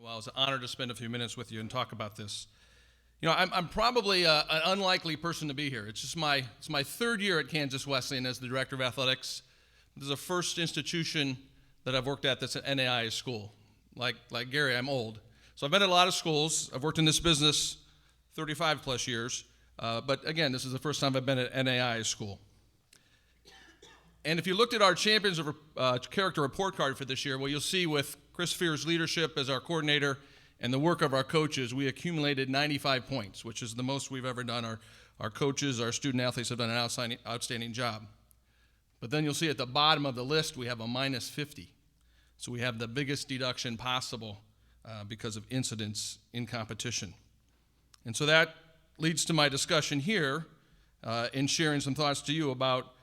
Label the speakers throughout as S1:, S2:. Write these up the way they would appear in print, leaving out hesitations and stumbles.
S1: Well, it's an honor to spend a few minutes with you and talk about this. I'm probably an unlikely person to be here. It's my third year at Kansas Wesleyan as the director of athletics. This is the first institution that I've worked at that's an NAIA school. Like Gary, I'm old. So I've been at a lot of schools. I've worked in this business 35 plus years. But again, this is the first time I've been at NAIA school. And if you looked at our Champions of Character report card for this year, well, you'll see with Chris Fear's leadership as our coordinator and the work of our coaches, we accumulated 95 points, which is the most we've ever done. Our coaches, our student athletes have done an outstanding job. But then you'll see at the bottom of the list, we have a minus 50. So we have the biggest deduction possible because of incidents in competition. And so that leads to my discussion here in sharing some thoughts to you about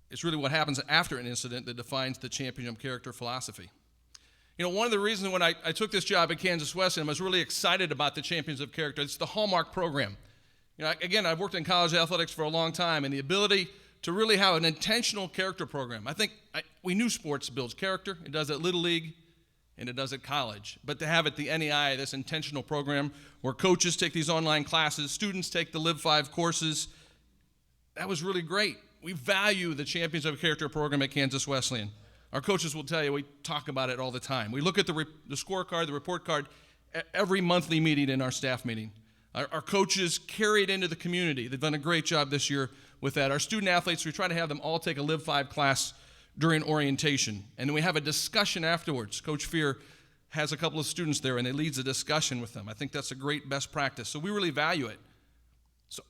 S1: it's really what happens after an incident that defines the championship character philosophy. One of the reasons when I took this job at Kansas Wesleyan, I was really excited about the Champions of Character. It's the Hallmark program. Again, I've worked in college athletics for a long time, and the ability to really have an intentional character program. I think we knew sports builds character. It does at Little League, and it does at college. But to have at the NEI, this intentional program where coaches take these online classes, students take the Live 5 courses, that was really great. We value the Champions of Character program at Kansas Wesleyan. Our coaches will tell you, we talk about it all the time. We look at the scorecard, the report card, every monthly meeting in our staff meeting. Our coaches carry it into the community. They've done a great job this year with that. Our student athletes, we try to have them all take a Live 5 class during orientation. And then we have a discussion afterwards. Coach Fear has a couple of students there, and he leads a discussion with them. I think that's a great best practice. So we really value it.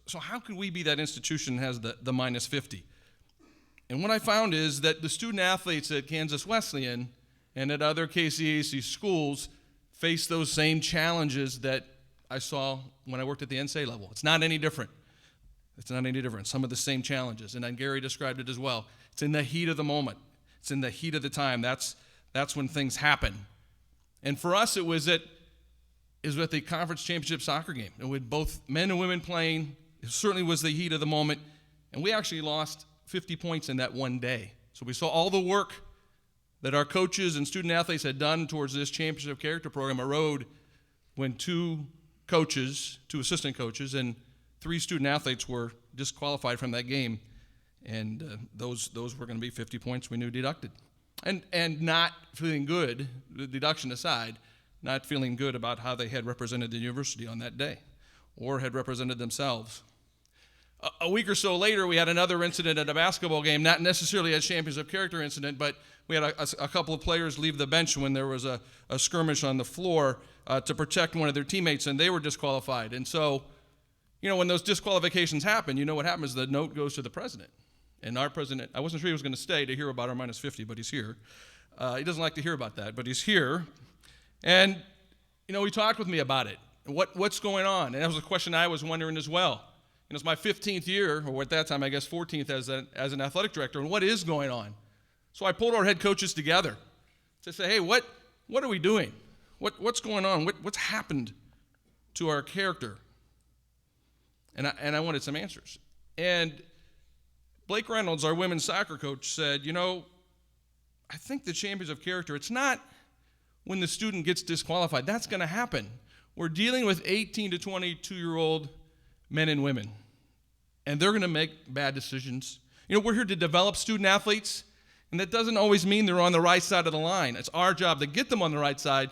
S1: So how can we be that institution that has the minus 50? And what I found is that the student athletes at Kansas Wesleyan and at other KCAC schools face those same challenges that I saw when I worked at the NCAA level. It's not any different. Some of the same challenges. And then Gary described it as well. It's in the heat of the moment. It's in the heat of the time. That's when things happen. And for us, it was at the conference championship soccer game. And with both men and women playing, it certainly was the heat of the moment. And we actually lost 50 points in that one day. So we saw all the work that our coaches and student athletes had done towards this championship character program erode when two assistant coaches, and 3 student athletes were disqualified from that game. And those were going to be 50 points we knew deducted. And not feeling good, the deduction aside, not feeling good about how they had represented the university on that day or had represented themselves. A week or so later, we had another incident at a basketball game, not necessarily a Champions of Character incident, but we had a couple of players leave the bench when there was a skirmish on the floor to protect one of their teammates, and they were disqualified. And so, when those disqualifications happen, what happens? The note goes to the president. And our president, I wasn't sure he was going to stay to hear about our minus 50, but he's here. He doesn't like to hear about that, but he's here. And, he talked with me about it. What's going on? And that was a question I was wondering as well. It's my 15th year, or at that time, I guess 14th as an athletic director, and what is going on? So I pulled our head coaches together to say, hey, what are we doing? What's going on? What's happened to our character? And I wanted some answers. And Blake Reynolds, our women's soccer coach, said, I think the Champions of Character, it's not when the student gets disqualified. That's going to happen. We're dealing with 18 to 22-year-old men and women, and they're going to make bad decisions. We're here to develop student athletes, and that doesn't always mean they're on the right side of the line. It's our job to get them on the right side,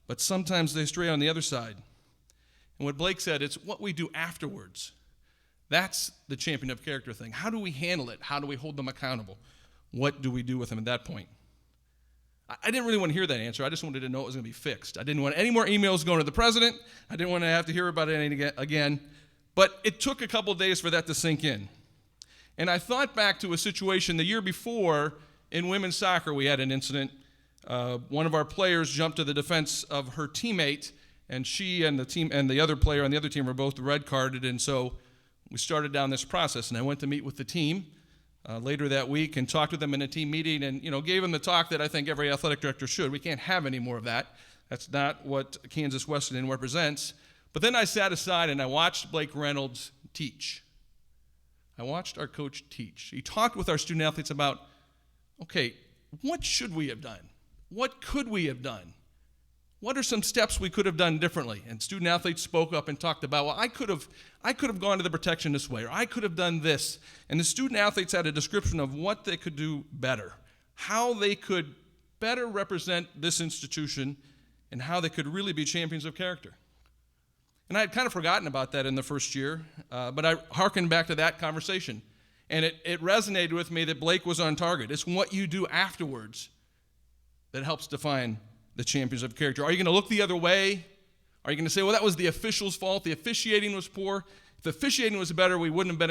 S1: but sometimes they stray on the other side. And what Blake said, it's what we do afterwards. That's the Champion of Character thing. How do we handle it? How do we hold them accountable? What do we do with them at that point? I didn't really want to hear that answer. I just wanted to know it was going to be fixed. I didn't want any more emails going to the president. I didn't want to have to hear about it again. But it took a couple of days for that to sink in. And I thought back to a situation the year before in women's soccer. We had an incident. One of our players jumped to the defense of her teammate, and she and the other player on the other team were both red carded. And so we started down this process. And I went to meet with the team later that week and talked with them in a team meeting and gave them the talk that I think every athletic director should. We can't have any more of that. That's not what Kansas Wesleyan represents. But then I sat aside and I watched Blake Reynolds teach. I watched our coach teach. He talked with our student athletes about, okay, what should we have done? What could we have done? what are some steps we could have done differently? And student athletes spoke up and talked about, well, I could have gone to the protection this way, or I could have done this. And the student athletes had a description of what they could do better, how they could better represent this institution, and how they could really be champions of character. And I had kind of forgotten about that in the first year, but I hearkened back to that conversation. And it resonated with me that Blake was on target. It's what you do afterwards that helps define the champions of character. Are you going to look the other way? Are you going to say, well, that was the official's fault, the officiating was poor? If the officiating was better, we wouldn't have been in